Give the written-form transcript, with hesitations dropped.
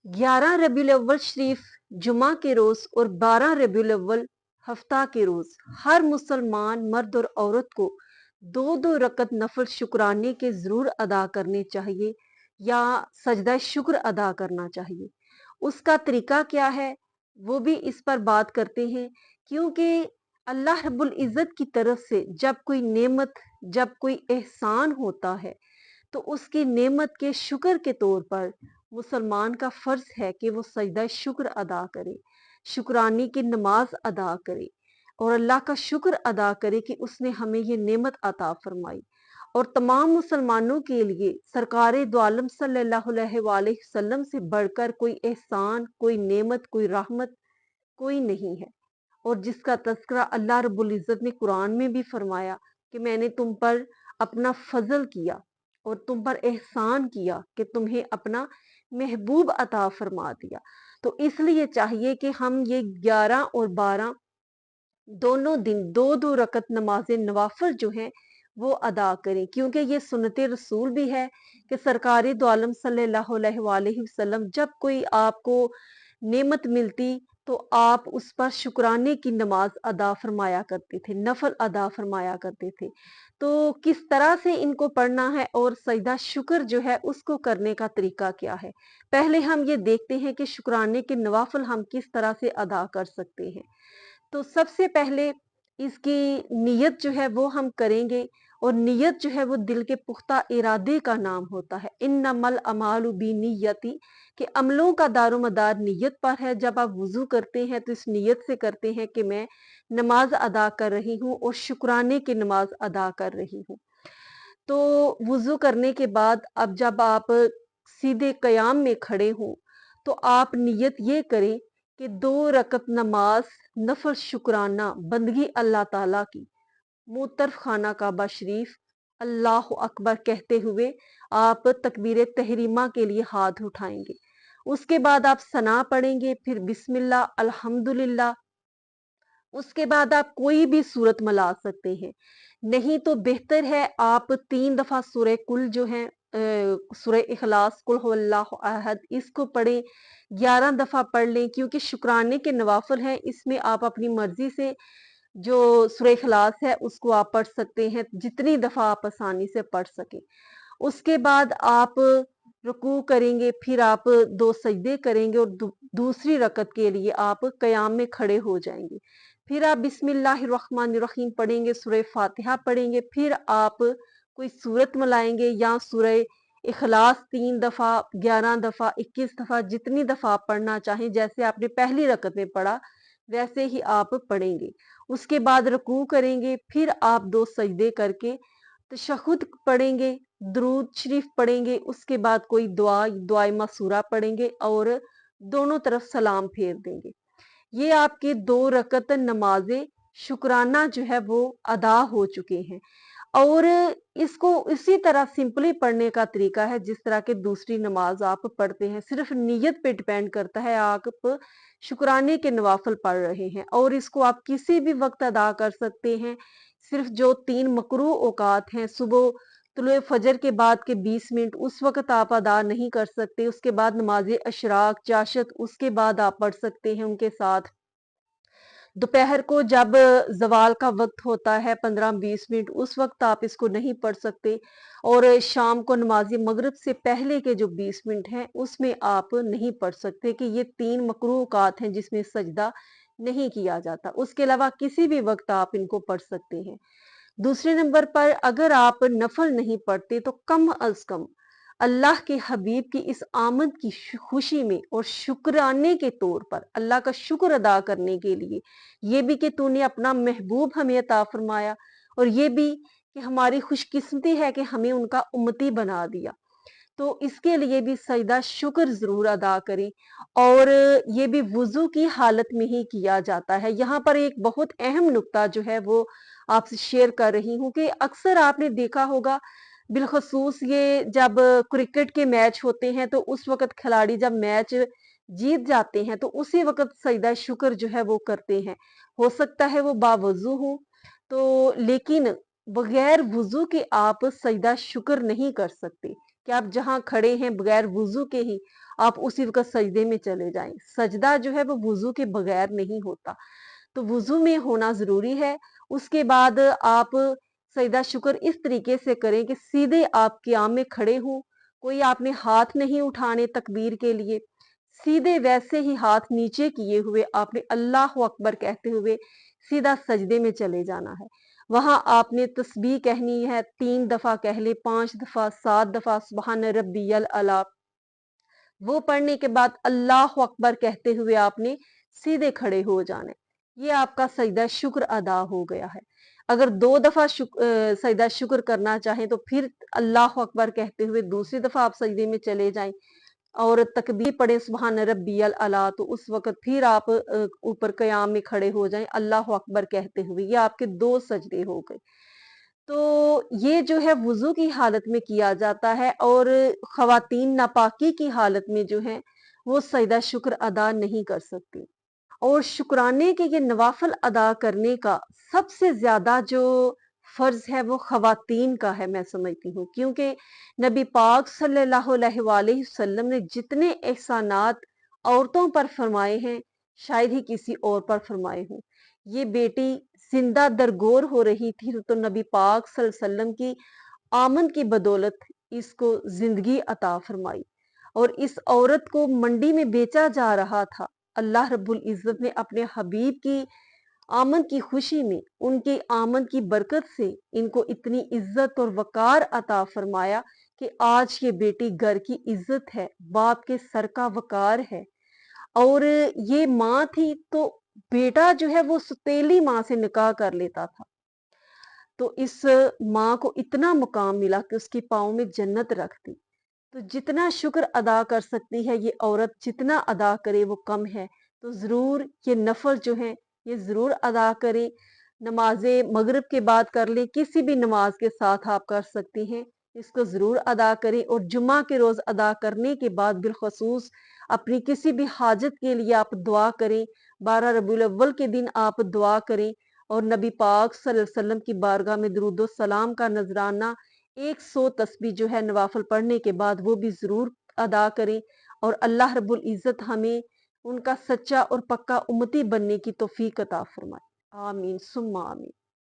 11 रबीउल अव्वल शरीफ जुमा के रोज और 12 रबीउल अव्वल हफ्ता के रोज हर मुसलमान मर्द और औरत को दो दो रकत नफल शुक्राने के जरूर अदा करने चाहिए या सजदा शुक्र अदा करना चाहिए। उसका तरीका क्या है वो भी इस पर बात करते हैं, क्योंकि अल्लाह रब्बुल इज़्ज़त की तरफ से जब कोई नेमत, जब कोई एहसान होता है तो उसकी नेमत के शुक्र के तौर पर मुसलमान का फर्ज है कि वो सजदा शुक्र अदा करे, शुक्रानी की नमाज अदा करे और अल्लाह का शुक्र अदा करे कि उसने हमें ये नेमत अता फरमाई। और तमाम मुसलमानों के लिए सरकार दो आलम सल्लल्लाहु अलैहि वसल्लम से बढ़कर कोई एहसान, कोई नेमत, कोई रहमत कोई नहीं है। और जिसका तज़किरा अल्लाह रब्बुल इज़्ज़त ने कुरान में भी फरमाया कि मैंने तुम पर अपना फजल किया और तुम पर एहसान किया कि तुम्हें अपना महबूब अता फरमा दिया। तो इसलिए चाहिए कि हम ये 11 और 12 दोनों दिन दो दो रकत नमाज नवाफिल जो हैं वो अदा करें, क्योंकि ये सुन्नत रसूल भी है कि सरकार दो आलम सल्लल्लाहु अलैहि वसल्लम जब कोई आपको नेमत मिलती तो आप उस पर शुक्राने की नमाज अदा फरमाया करते थे, नफल अदा फरमाया करते थे। तो किस तरह से इनको पढ़ना है और सजदा शुक्र जो है उसको करने का तरीका क्या है, पहले हम ये देखते हैं कि शुक्राने के नवाफिल हम किस तरह से अदा कर सकते हैं। तो सबसे पहले इसकी नियत जो है वो हम करेंगे, और नियत जो है वो दिल के पुख्ता इरादे का नाम होता है। इन्नमल अमालु बिन्नियति, कि अमलों का दारोमदार नियत पर है। जब आप वुजू करते हैं तो इस नियत से करते हैं कि मैं नमाज अदा कर रही हूँ और शुक्राने की नमाज अदा कर रही हूँ। तो वुजू करने के बाद अब जब आप सीधे कयाम में खड़े हों तो आप नियत ये करें कि 2 रकत नमाज नफल शुक्राना बंदगी अल्लाह ताला की, मुंह तरफ खाना काबा शरीफ अल्लाह अकबर कहते हुए आप तकबीर तहरीमा के लिए हाथ उठाएंगे। उसके बाद आप सना पढ़ेंगे, फिर बिस्मिल्लाह अल्हम्दुलिल्लाह। उसके बाद आप कोई भी सूरत मिला सकते हैं, नहीं तो बेहतर है आप 3 दफा सूरह कुल जो है सूरह इखलास कुल हुवल्लाहु अहद इसको पढ़ें, 11 दफा पढ़ लें, क्योंकि शुक्राने के नवाफिल हैं, इसमें आप अपनी मर्जी से जो सूरह इखलास है उसको आप पढ़ सकते हैं जितनी दफा आप आसानी से पढ़ सकें। उसके बाद आप रुकू करेंगे, फिर आप 2 सजदे करेंगे और दूसरी रकत के लिए आप कयाम में खड़े हो जाएंगे। फिर आप बिस्मिल्लाहिर्रहमानिर्रहीम पढ़ेंगे, सूरह फातिहा पढ़ेंगे, फिर आप कोई सूरत मिलाएंगे या सूरह इखलास 3 दफा, 11 दफा, 21 दफा, जितनी दफा आप पढ़ना चाहें, जैसे आपने पहली रकत में पढ़ा वैसे ही आप पढ़ेंगे। उसके बाद रुकू करेंगे, फिर आप 2 सजदे करके तशहुद पढ़ेंगे, दुरूद शरीफ पढ़ेंगे, उसके बाद कोई दुआए मासूरा पढ़ेंगे और दोनों तरफ सलाम फेर देंगे। ये आपके 2 रकत नमाज़े शुक्राना जो है वो अदा हो चुके हैं। और इसको इसी तरह सिंपली पढ़ने का तरीका है जिस तरह के दूसरी नमाज आप पढ़ते हैं, सिर्फ नियत पे डिपेंड करता है आप शुक्राने के नवाफिल पढ़ रहे हैं, और इसको आप किसी भी वक्त अदा कर सकते हैं। सिर्फ जो 3 मकरू औकात हैं, सुबह तुलुए फजर के बाद के 20 मिनट उस वक्त आप अदा नहीं कर सकते, उसके बाद नमाज अशराक चाशत उसके बाद आप पढ़ सकते हैं उनके साथ। दोपहर को जब ज़वाल का वक्त होता है 15-20 मिनट उस वक्त आप इसको नहीं पढ़ सकते, और शाम को नमाज़ मगरिब से पहले के जो 20 मिनट हैं उसमें आप नहीं पढ़ सकते, कि ये 3 मकरूह औकात हैं जिसमें सजदा नहीं किया जाता। उसके अलावा किसी भी वक्त आप इनको पढ़ सकते हैं। दूसरे नंबर पर अगर आप नफल नहीं पढ़ते तो कम अज कम अल्लाह के हबीब की इस आमद की खुशी में और शुक्राने के तौर पर अल्लाह का शुक्र अदा करने के लिए, ये भी कि तूने अपना महबूब हमें अता फरमाया, और ये भी कि हमारी खुशकिस्मती है कि हमें उनका उम्मती बना दिया, तो इसके लिए भी सजदा शुक्र जरूर अदा करें। और ये भी वुजू की हालत में ही किया जाता है। यहाँ पर एक बहुत अहम नुक्ता जो है वो आपसे शेयर कर रही हूँ कि अक्सर आपने देखा होगा, बिलखसूस ये जब क्रिकेट के मैच होते हैं तो उस वक्त खिलाड़ी जब मैच जीत जाते हैं तो उसी वक्त सजदा शुक्र जो है वो करते हैं। हो सकता है वो बावजू हो, तो लेकिन बगैर वुजू के आप सजदा शुक्र नहीं कर सकते, کہ آپ جہاں کھڑے ہیں بغیر وضو کے ہی آپ اسی وقت سجدے میں چلے جائیں. سجدہ جو ہے وہ وضو کے بغیر نہیں ہوتا، تو وضو میں ہونا ضروری ہے. اس کے بعد آپ سجدہ شکر اس طریقے سے کریں کہ سیدھے آپ قیام میں کھڑے ہوں، کوئی آپ نے ہاتھ نہیں اٹھانے تکبیر کے لیے، سیدھے ویسے ہی ہاتھ نیچے کیے ہوئے آپ نے اللہ اکبر کہتے ہوئے سیدھا سجدے میں چلے جانا ہے. وہاں آپ نے تسبیح کہنی ہے، 3 دفعہ کہہ لے، 5 دفعہ، 7 دفعہ سبحان ربی الاعلی. وہ پڑھنے کے بعد اللہ اکبر کہتے ہوئے آپ نے سیدھے کھڑے ہو جانے. یہ آپ کا سجدہ شکر ادا ہو گیا ہے. اگر 2 دفعہ سجدہ شکر کرنا چاہیں تو پھر اللہ اکبر کہتے ہوئے دوسری دفعہ آپ سجدے میں چلے جائیں اور تکبیر پڑھیں سبحان ربی الاعلی، تو اس وقت پھر آپ اوپر قیام میں کھڑے ہو جائیں اللہ اکبر کہتے ہوئے. یہ آپ کے 2 سجدے ہو گئے. تو یہ جو ہے وضو کی حالت میں کیا جاتا ہے، اور خواتین ناپاکی کی حالت میں جو ہے وہ سجدہ شکر ادا نہیں کر سکتی. اور شکرانے کے یہ نوافل ادا کرنے کا سب سے زیادہ جو فرض ہے وہ خواتین کا ہے، میں سمجھتی ہوں، کیونکہ نبی پاک صلی اللہ علیہ وآلہ وسلم نے جتنے احسانات عورتوں پر فرمائے ہیں شاید ہی کسی اور پر فرمائے ہوں. یہ بیٹی زندہ درگور ہو رہی تھی تو نبی پاک صلی اللہ علیہ وسلم کی آمد کی بدولت اس کو زندگی عطا فرمائی. اور اس عورت کو منڈی میں بیچا جا رہا تھا، اللہ رب العزت نے اپنے حبیب کی آمد کی خوشی میں ان کی آمد کی برکت سے ان کو اتنی عزت اور وقار عطا فرمایا کہ آج یہ بیٹی گھر کی عزت ہے، باپ کے سر کا وقار ہے. اور یہ ماں تھی تو بیٹا جو ہے وہ ستیلی ماں سے نکاح کر لیتا تھا، تو اس ماں کو اتنا مقام ملا کہ اس کی پاؤں میں جنت رکھ دی. تو جتنا شکر ادا کر سکتی ہے یہ عورت، جتنا ادا کرے وہ کم ہے. تو ضرور یہ نفل جو ہیں یہ ضرور ادا کریں. نماز مغرب کے بعد کر لیں، کسی بھی نماز کے ساتھ آپ کر سکتی ہیں، اس کو ضرور ادا کریں. اور جمعہ کے روز ادا کرنے کے بعد بالخصوص اپنی کسی بھی حاجت کے لیے آپ دعا کریں. 12 ربیع الاول کے دن آپ دعا کریں اور نبی پاک صلی اللہ علیہ وسلم کی بارگاہ میں درود و سلام کا نذرانہ 100 تسبیح جو ہے نوافل پڑھنے کے بعد وہ بھی ضرور ادا کریں. اور اللہ رب العزت ہمیں ان کا سچا اور پکا امتی بننے کی توفیق عطا فرمائے. آمین ثم آمین.